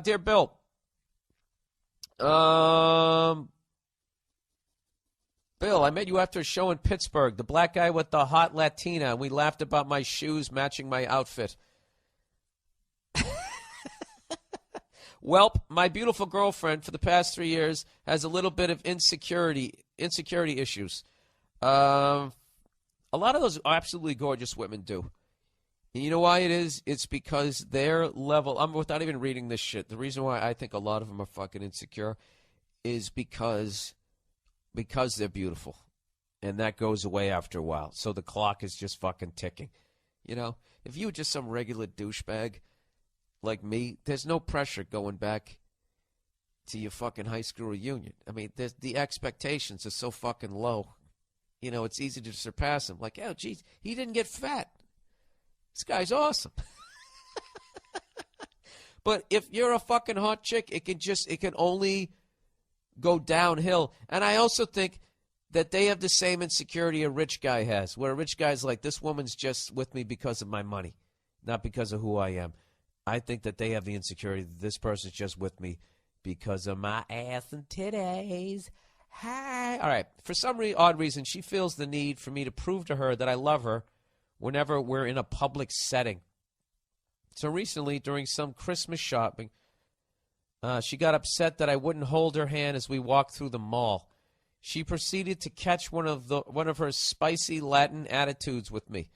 Dear Bill, Bill, I met you after a show in Pittsburgh. The black guy with the hot Latina, and we laughed about my shoes matching my outfit. Welp, my beautiful girlfriend for the past 3 years has a little bit of insecurity issues. A lot of those absolutely gorgeous women do. And you know why it is? It's because their level, without even reading this shit, the reason why I think a lot of them are fucking insecure is because they're beautiful. And that goes away after a while. So the clock is just fucking ticking. You know, if you were just some regular douchebag like me, there's no pressure going back to your fucking high school reunion. I mean, the expectations are so fucking low. You know, it's easy to surpass them. Like, oh, geez, he didn't get fat. This guy's awesome. But if you're a fucking hot chick, it can only go downhill. And I also think that they have the same insecurity a rich guy has, where a rich guy's like, this woman's just with me because of my money, not because of who I am. I think that they have the insecurity that this person's just with me because of my ass and titties. Hi. All right. For some odd reason, she feels the need for me to prove to her that I love her whenever we're in a public setting. So recently, during some Christmas shopping, she got upset that I wouldn't hold her hand as we walked through the mall. She proceeded to catch one of her spicy Latin attitudes with me.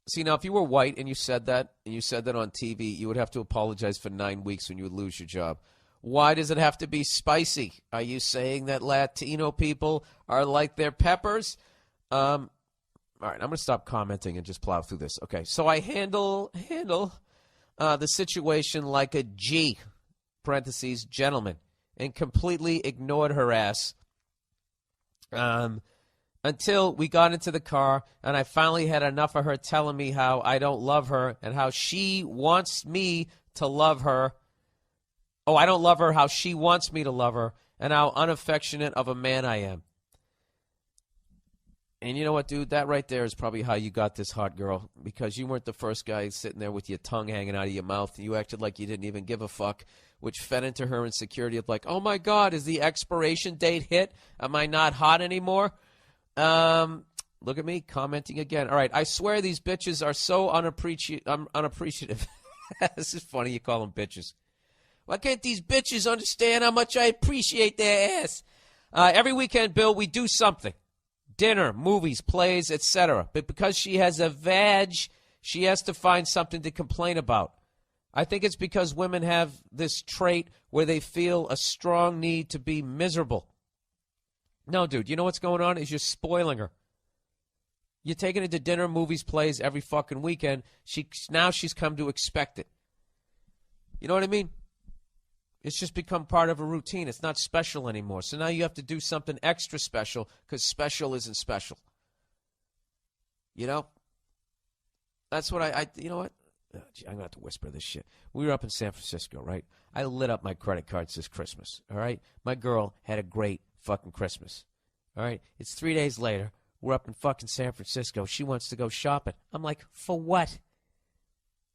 See, now, if you were white and you said that on TV, you would have to apologize for 9 weeks when you would lose your job. Why does it have to be spicy? Are you saying that Latino people are like their peppers? All right, I'm going to stop commenting and just plow through this. Okay, so I handle the situation like a G, parentheses, gentleman, and completely ignored her ass. Until we got into the car, and I finally had enough of her telling me how I don't love her and how she wants me to love her. Oh, I don't love her, how she wants me to love her, and how unaffectionate of a man I am. And you know what, dude? That right there is probably how you got this hot girl, because you weren't the first guy sitting there with your tongue hanging out of your mouth, and you acted like you didn't even give a fuck, which fed into her insecurity of like, oh, my God, is the expiration date hit? Am I not hot anymore? Look at me commenting again. All right, I swear these bitches are so unappreciative. This is funny, you call them bitches. Why can't these bitches understand how much I appreciate their ass? Every weekend, Bill, we do something. Dinner, movies, plays, etc. But because she has a vag, she has to find something to complain about. I think it's because women have this trait where they feel a strong need to be miserable. No, dude, you know what's going on is you're spoiling her. You're taking her to dinner, movies, plays every fucking weekend. Now she's come to expect it. You know what I mean? It's just become part of a routine. It's not special anymore. So now you have to do something extra special because special isn't special. You know? That's what you know what? Oh, gee, I'm going to have to whisper this shit. We were up in San Francisco, right? I lit up my credit cards this Christmas, all right? My girl had a great fucking Christmas, all right? It's 3 days later. We're up in fucking San Francisco. She wants to go shopping. I'm like, for what?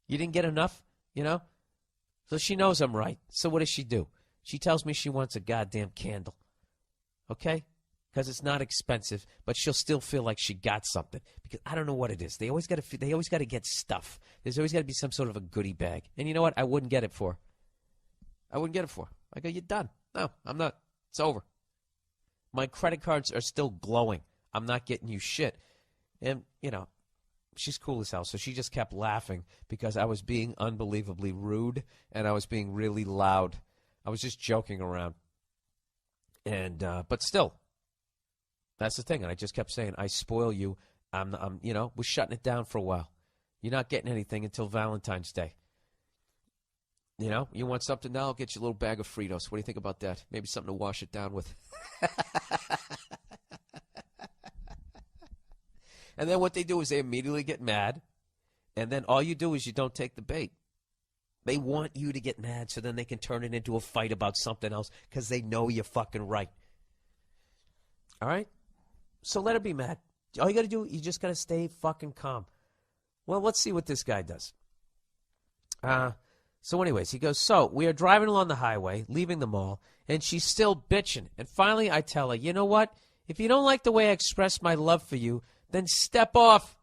You didn't get enough, you know? So she knows I'm right. So what does she do? She tells me she wants a goddamn candle, okay? Because it's not expensive, but she'll still feel like she got something. Because I don't know what it is. They always got to get stuff. There's always got to be some sort of a goodie bag. And you know what? I wouldn't get it for her. I wouldn't get it for her. I go, you're done. No, I'm not. It's over. My credit cards are still glowing. I'm not getting you shit. And, you know, she's cool as hell. So she just kept laughing because I was being unbelievably rude and I was being really loud. I was just joking around. And, but still, that's the thing. And I just kept saying, I spoil you. I'm you know, we're shutting it down for a while. You're not getting anything until Valentine's Day. You know, you want something now? I'll get you a little bag of Fritos. What do you think about that? Maybe something to wash it down with. And then what they do is they immediately get mad. And then all you do is you don't take the bait. They want you to get mad so then they can turn it into a fight about something else because they know you're fucking right. All right? So let her be mad. All you got to do, you just got to stay fucking calm. Well, let's see what this guy does. So anyways, he goes, so we are driving along the highway, leaving the mall, and she's still bitching. And finally I tell her, you know what? If you don't like the way I express my love for you, then step off.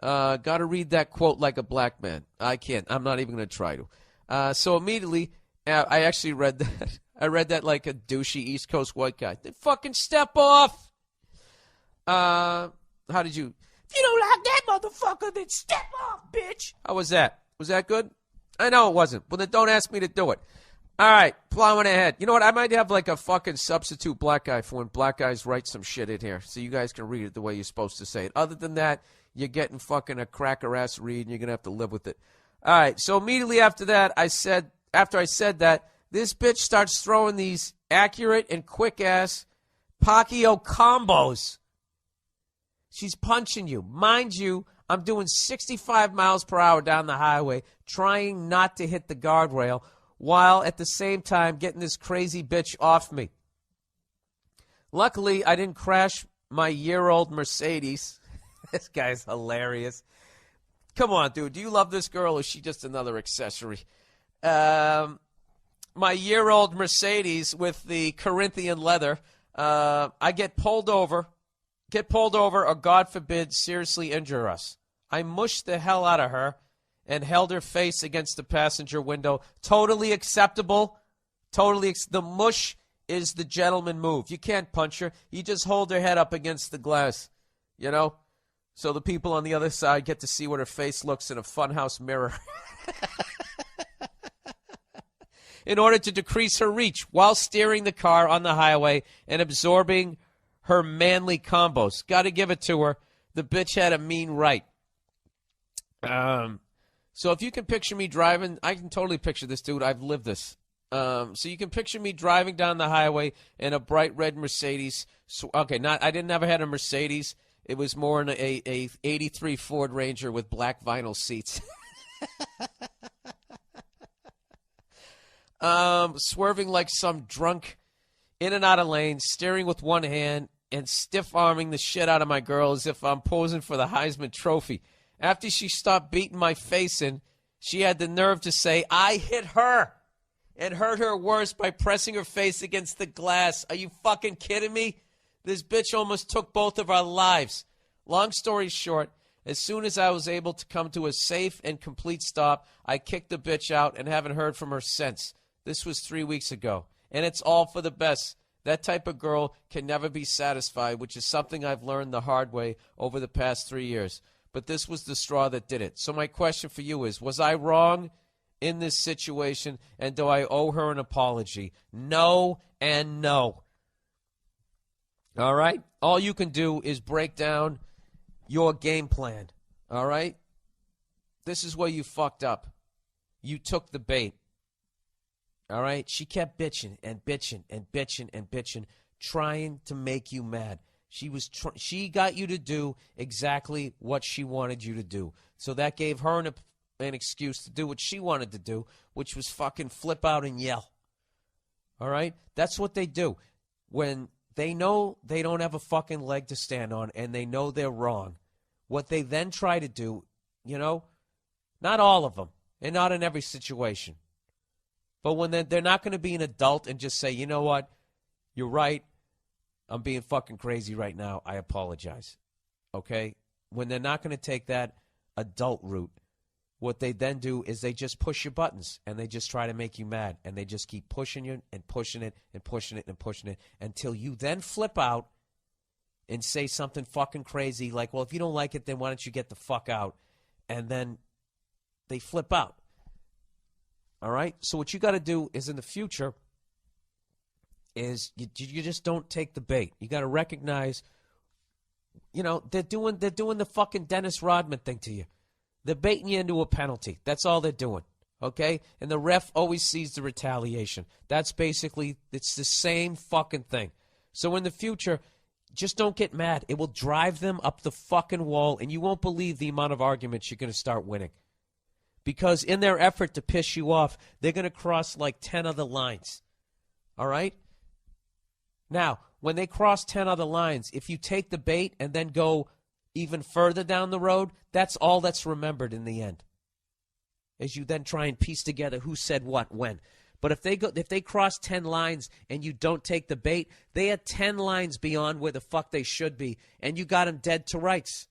Got to read that quote like a black man. I can't. I'm not even going to try to. So immediately, I actually read that. I read that like a douchey East Coast white guy. Then fucking step off. How did you? If you don't like that motherfucker, then step off, bitch. How was that? Was that good? I know it wasn't. Well, then don't ask me to do it. All right, plowing ahead. You know what? I might have like a fucking substitute black guy for when black guys write some shit in here so you guys can read it the way you're supposed to say it. Other than that, you're getting fucking a cracker-ass read, and you're going to have to live with it. All right, so immediately after that, after I said that, this bitch starts throwing these accurate and quick-ass Pacquiao combos. She's punching you. Mind you, I'm doing 65 miles per hour down the highway, trying not to hit the guardrail, while at the same time getting this crazy bitch off me. Luckily, I didn't crash my year-old Mercedes. This guy's hilarious. Come on, dude. Do you love this girl, or is she just another accessory? My year-old Mercedes with the Corinthian leather. I get pulled over, or God forbid, seriously injure us. I mushed the hell out of her and held her face against the passenger window. Totally acceptable. The mush is the gentleman move. You can't punch her. You just hold her head up against the glass, you know, so the people on the other side get to see what her face looks in a funhouse mirror. In order to decrease her reach while steering the car on the highway and absorbing her manly combos. Got to give it to her. The bitch had a mean right. So if you can picture me driving, I can totally picture this, dude. I've lived this. So you can picture me driving down the highway in a bright red Mercedes. Okay, I didn't ever had a Mercedes. It was more in a 83 Ford Ranger with black vinyl seats. Swerving like some drunk, in and out of lanes, steering with one hand, and stiff-arming the shit out of my girl as if I'm posing for the Heisman Trophy. After she stopped beating my face in, she had the nerve to say, I hit her, and hurt her worse by pressing her face against the glass. Are you fucking kidding me? This bitch almost took both of our lives. Long story short, as soon as I was able to come to a safe and complete stop, I kicked the bitch out and haven't heard from her since. This was 3 weeks ago, and it's all for the best. That type of girl can never be satisfied, which is something I've learned the hard way over the past 3 years. But this was the straw that did it. So my question for you is, was I wrong in this situation, and do I owe her an apology? No and no. All right? All you can do is break down your game plan. All right? This is where you fucked up. You took the bait. All right? She kept bitching and bitching and bitching and bitching, trying to make you mad. She got you to do exactly what she wanted you to do. So that gave her an excuse to do what she wanted to do, which was fucking flip out and yell. All right? That's what they do. When they know they don't have a fucking leg to stand on and they know they're wrong, what they then try to do, you know, not all of them and not in every situation, but when they're not going to be an adult and just say, you know what, you're right. I'm being fucking crazy right now. I apologize. Okay? When they're not going to take that adult route, what they then do is they just push your buttons and they just try to make you mad. And they just keep pushing you and pushing it and pushing it and pushing it until you then flip out and say something fucking crazy like, well, if you don't like it, then why don't you get the fuck out? And then they flip out. All right? So what you got to do is in the future is you just don't take the bait. You got to recognize, you know, they're doing the fucking Dennis Rodman thing to you. They're baiting you into a penalty. That's all they're doing, okay? And the ref always sees the retaliation. That's basically, it's the same fucking thing. So in the future, just don't get mad. It will drive them up the fucking wall, and you won't believe the amount of arguments you're going to start winning. Because in their effort to piss you off, they're going to cross like 10 other lines, all right? Now, when they cross 10 other lines, if you take the bait and then go even further down the road, that's all that's remembered in the end. as you then try and piece together who said what when. But if they cross 10 lines and you don't take the bait, they are 10 lines beyond where the fuck they should be, and you got them dead to rights.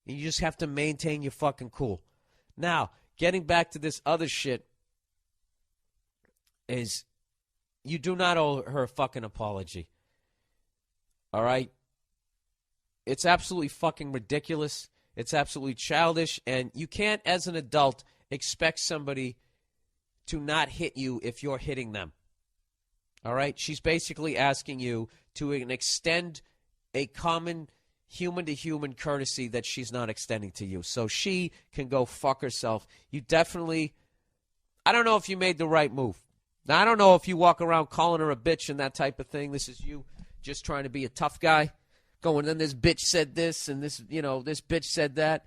And you just have to maintain your fucking cool. Now, getting back to this other shit is you do not owe her a fucking apology. All right? It's absolutely fucking ridiculous. It's absolutely childish, and you can't, as an adult, expect somebody to not hit you if you're hitting them. All right? She's basically asking you to extend a common human-to-human courtesy that she's not extending to you. So she can go fuck herself. You definitely, I don't know if you made the right move. Now, I don't know if you walk around calling her a bitch and that type of thing. This is you just trying to be a tough guy. Going, then this bitch said this, and this bitch said that.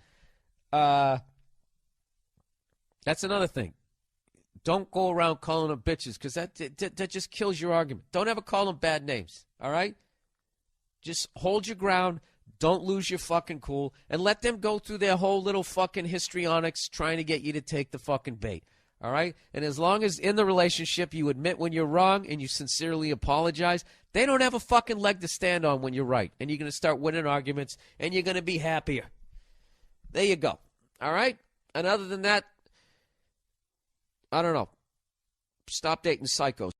That's another thing. Don't go around calling them bitches, because that just kills your argument. Don't ever call them bad names, all right? Just hold your ground. Don't lose your fucking cool, and let them go through their whole little fucking histrionics trying to get you to take the fucking bait, all right? And as long as in the relationship you admit when you're wrong and you sincerely apologize, they don't have a fucking leg to stand on when you're right. And you're going to start winning arguments, and you're going to be happier. There you go. All right? And other than that, I don't know. Stop dating psychos.